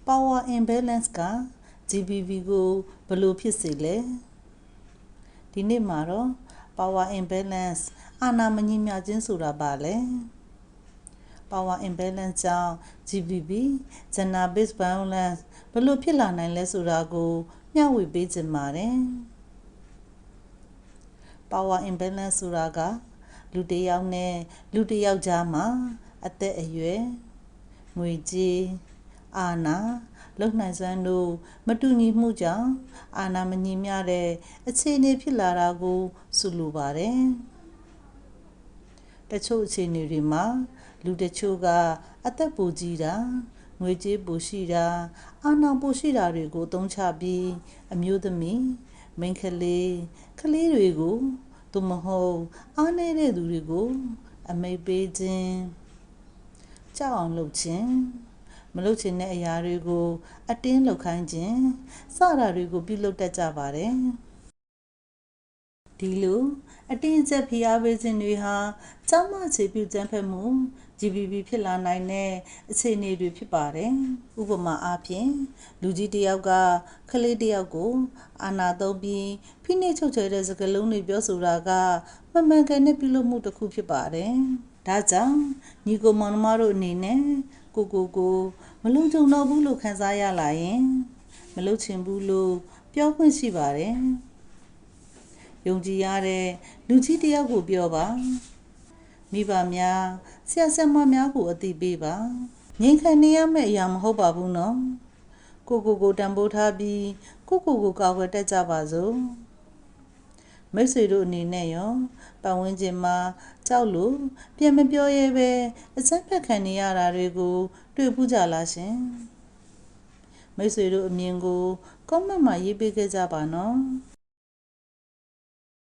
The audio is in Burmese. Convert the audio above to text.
power imbalance က GBV ကိုဘယ်လိုဖြစ်စေလဲဒီနေ့မှာတော့ power imbalance အာဏာမညီမျှခြင်းဆိုတာပါလဲ power imbalance ကြောင့် GBV gender based violence ဘယ်လိုဖြစ်လာနိုင်လဲဆိုတာကိုမျှဝေပေးခြင်းပါတယ် power imbalance ဆိုတာကလူတစ်ယောက်နဲ့လူတစ်ယောက်ကြားမှာအသက်အရွယ်ငွေကြေးအာဏာလုံနိုင်စွမ်းတို့မတူညီမှုကြောင့်အာဏာမညီမျှတဲ့အခြေအနေဖြစ်လာတာကိုဆိုလိုပါတယ်တချို့အခြေအနေတွေမှာလူတချို့ကအသက်ပိုကြီးတာငွေကြေးပိုရှိတာအာဏာပိုရှိတာတွေကိုအသုံးချပြီးအမျိုးသမီးမိန်းကလေးတွေကိုသို့မဟုတ်အားနည်းတဲ့သူတွေကိုအမိတ်ပေးခြင်းကြောက်အောင်လုပ်ခြင်းမလုပ်ချင်တဲ့အရာတွေကိုအတင်းလုပ်ခိုင်းခြင်းစတာတွေကိုပြုလုပ်တတ်ကြပါတယ်ဒီလိုအတင်းအကျပ်ဖိအားပေးခြင်းတွေဟာကျောင်းမအခြေပြုကြမ်းဖက်မှု GBV ဖြစ်လာနိုင်တဲ့အခြေအနေတွေဖြစ်ပါတယ်ဥပမာအားဖြင့်လူကြီးတစ်ယောက်ကကလေးတစ်ယောက်ကိုအာဏာသုံးပြီးဖိနှိပ်ချုပ်ချယ်တဲ့စကားလုံးတွေပြောဆိုတာကမမှန်ကန်တဲ့ပြုလုပ်မှုတစ်ခုဖြစ်ပါတယ်ဒါကြောင့်ညီကိုမောင်နှမတို့အနေနဲ့ကိုမလုံခြုံတော့ဘူးလို့ခံစားရလာရင်မလုံချင်ဘူးလို့ပြောခွင့်ရှိပါတယ်ယုံကြည်ရတဲ့လူကြီးတစ်ယောက်ကိုပြောပါမိဘများဆရာဆရာမများကိုအသိပေးပါငြိမ်ခံနေရမယ့်အရာမဟုတ်ပါဘူးနော်ကိုတန်ဖိုးထားပြီးကိုကာကွယ်တတ်ကြပါစို့မိတ်ဆွေတို့အနေနဲ့ရောပတ်ဝန်းကျင်မှာကြောက်လို့ပြန်မပြောရဲပဲအချက်ဖက်ခံနေရတာတွေကိုတွေ့ဘူးကြလားရှင်မိတ်ဆွေတို့အမြင်ကို comment မှာရေးပေးခဲ့ကြပါနော်